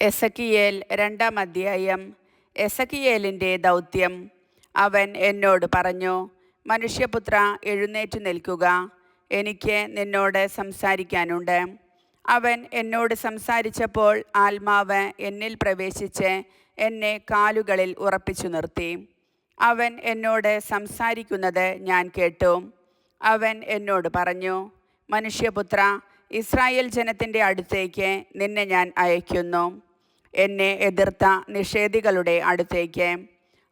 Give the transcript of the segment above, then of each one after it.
Ezekiel 2-ാം അധ്യായം. എസെക്കിയേലിൻ്റെ ദൗത്യം. അവൻ എന്നോട് പറഞ്ഞു, മനുഷ്യപുത്ര, എഴുന്നേറ്റു നിൽക്കുക, എനിക്ക് നിന്നോട് സംസാരിക്കാനുണ്ട്. അവൻ എന്നോട് സംസാരിച്ചപ്പോൾ ആത്മാവ് എന്നിൽ പ്രവേശിച്ച് എന്നെ കാലുകളിൽ ഉറപ്പിച്ചു നിർത്തി. അവൻ എന്നോട് സംസാരിക്കുന്നത് ഞാൻ കേട്ടു. അവൻ എന്നോട് പറഞ്ഞു, മനുഷ്യപുത്ര, ഇസ്രായേൽ ജനത്തിൻ്റെ അടുത്തേക്ക് നിന്നെ ഞാൻ അയക്കുന്നു, എന്നെ എതിർത്ത നിഷേധികളുടെ അടുത്തേക്ക്.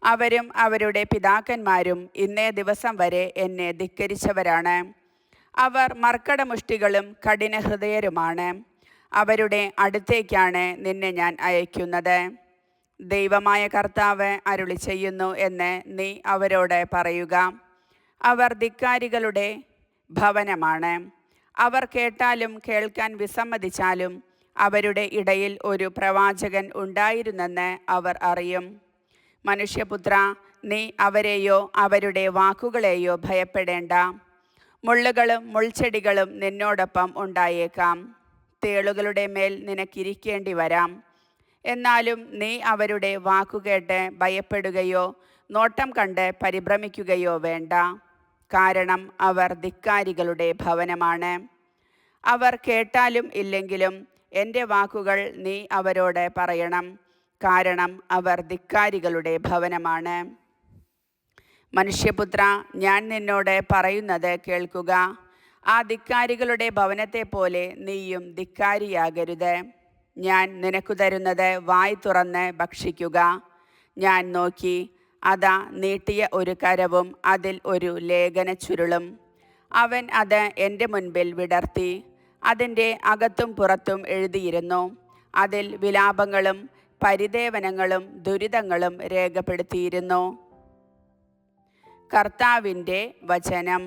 അവരും അവരുടെ പിതാക്കന്മാരും ഇന്നേ ദിവസം വരെ എന്നെ ധിക്കരിച്ചവരാണ്. അവർ മർക്കടമുഷ്ടികളും കഠിനഹൃദയരുമാണ്. അവരുടെ അടുത്തേക്കാണ് നിന്നെ ഞാൻ അയക്കുന്നത്. ദൈവമായ കർത്താവ് അരുളി ചെയ്യുന്നു എന്ന് നീ അവരോട് പറയുക. അവർ ധിക്കാരികളുടെ ഭവനമാണ്. അവർ കേട്ടാലും കേൾക്കാൻ വിസമ്മതിച്ചാലും അവരുടെ ഇടയിൽ ഒരു പ്രവാചകൻ ഉണ്ടായിരുന്നെന്ന് അവർ അറിയും. മനുഷ്യപുത്ര, നീ അവരെയോ അവരുടെ വാക്കുകളെയോ ഭയപ്പെടേണ്ട. മുള്ളുകളും മുൾച്ചെടികളും നിന്നോടൊപ്പം ഉണ്ടായേക്കാം. തേളുകളുടെ മേൽ നിനക്കിരിക്കേണ്ടി വരാം. എന്നാലും നീ അവരുടെ വാക്കുകേട്ട് ഭയപ്പെടുകയോ നോട്ടം കണ്ട് പരിഭ്രമിക്കുകയോ വേണ്ട. കാരണം അവർ ധിക്കാരികളുടെ ഭവനമാണ്. അവർ കേട്ടാലും ഇല്ലെങ്കിലും എൻ്റെ വാക്കുകൾ നീ അവരോട് പറയണം. കാരണം അവർ ധിക്കാരികളുടെ ഭവനമാണ്. മനുഷ്യപുത്ര, ഞാൻ നിന്നോട് പറയുന്നത് കേൾക്കുക. ആ ധിക്കാരികളുടെ ഭവനത്തെ പോലെ നീയും ധിക്കാരിയാകരുത്. ഞാൻ നിനക്കു തരുന്നത് വായ് തുറന്ന് ഭക്ഷിക്കുക. ഞാൻ നോക്കി, അതാ നീട്ടിയ ഒരു കരവും അതിൽ ഒരു ലേഖന ചുരുളും. അവൻ അത് എൻ്റെ മുൻപിൽ വിടർത്തി. അതിൻ്റെ അകത്തും പുറത്തും എഴുതിയിരുന്നു. അതിൽ വിലാപങ്ങളും പരിദേവനങ്ങളും ദുരിതങ്ങളും രേഖപ്പെടുത്തിയിരുന്നു. കർത്താവിൻ്റെ വചനം.